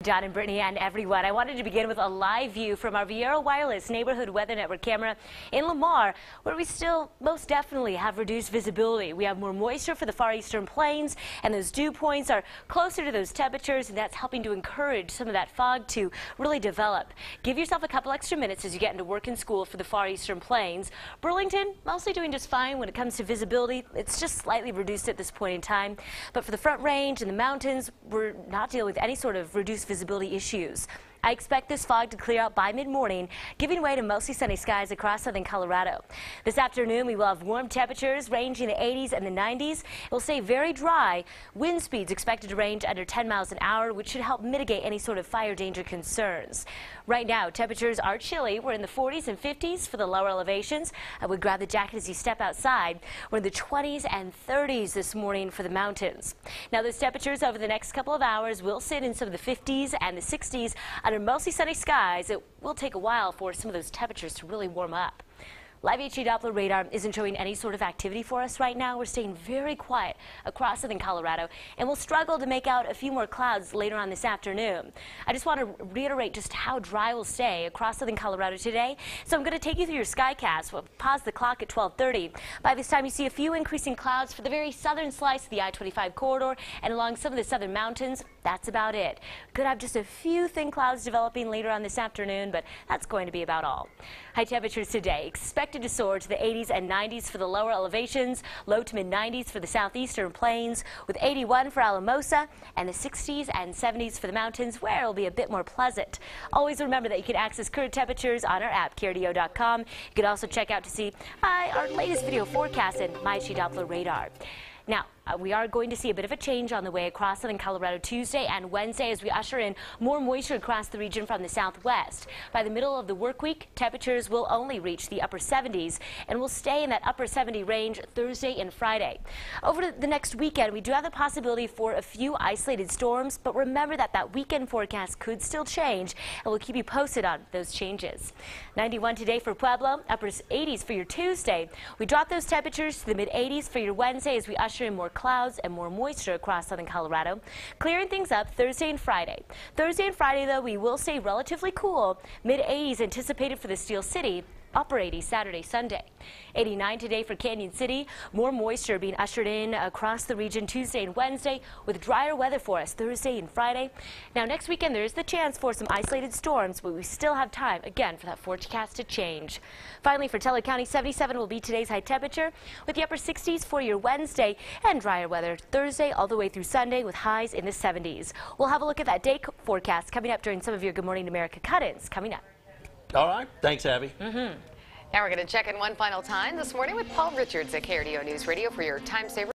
John and Brittany and everyone. I wanted to begin with a live view from our Viera Wireless Neighborhood Weather Network camera in Lamar, where we still most definitely have reduced visibility. We have more moisture for the far eastern plains, and those dew points are closer to those temperatures, and that's helping to encourage some of that fog to really develop. Give yourself a couple extra minutes as you get into work and school for the far eastern plains. Burlington mostly doing just fine when it comes to visibility. It's just slightly reduced at this point in time, but for the Front Range and the mountains, we're not dealing with any sort of reduced visibility issues. I expect this fog to clear out by mid-morning, giving way to mostly sunny skies across southern Colorado. This afternoon, we will have warm temperatures ranging in the 80s and the 90s. It will stay very dry. Wind speeds expected to range under 10 miles an hour, which should help mitigate any sort of fire danger concerns. Right now, temperatures are chilly. We're in the 40s and 50s for the lower elevations. I would grab the jacket as you step outside. We're in the 20s and 30s this morning for the mountains. Now, those temperatures over the next couple of hours will sit in some of the 50s and the 60s under mostly sunny skies. It will take a while for some of those temperatures to really warm up. Live HD Doppler radar isn't showing any sort of activity for us right now. We're staying very quiet across southern Colorado, and we'll struggle to make out a few more clouds later on this afternoon. I just want to reiterate just how dry we'll stay across southern Colorado today. So I'm going to take you through your skycast. We'll pause the clock at 12:30. By this time, you see a few increasing clouds for the very southern slice of the I-25 corridor and along some of the southern mountains. That's about it. Could have just a few thin clouds developing later on this afternoon, but that's going to be about all. High temperatures today expected to soar to the 80s and 90s for the lower elevations, low to mid 90s for the southeastern plains, with 81 for Alamosa and the 60s and 70s for the mountains, where it will be a bit more pleasant. Always remember that you can access current temperatures on our app, KRDO.com. You can also check out to see our latest video forecast and My HD Doppler radar. Now, we are going to see a bit of a change on the way across southern Colorado Tuesday and Wednesday as we usher in more moisture across the region from the southwest. By the middle of the work week, temperatures will only reach the upper 70s and will stay in that upper 70 range Thursday and Friday. Over the next weekend, we do have the possibility for a few isolated storms, but remember that that weekend forecast could still change, and we'll keep you posted on those changes. 91 today for Pueblo, upper 80s for your Tuesday. We drop those temperatures to the mid 80s for your Wednesday as we usher in more clouds and more moisture across southern Colorado, clearing things up Thursday and Friday. Thursday and Friday, though, we will stay relatively cool. Mid 80s anticipated for the Steel City. Upper 80s Saturday, Sunday. 89 today for Canyon City. More moisture being ushered in across the region Tuesday and Wednesday, with drier weather for us Thursday and Friday. Now, next weekend, there is the chance for some isolated storms, but we still have time, again, for that forecast to change. Finally, for Teller County, 77 will be today's high temperature, with the upper 60s for your Wednesday, and drier weather Thursday all the way through Sunday, with highs in the 70s. We'll have a look at that day forecast coming up during some of your Good Morning America cut-ins coming up. All right. Thanks, Abby. Now we're going to check in one final time this morning with Paul Richards at KRDO News Radio for your time saver.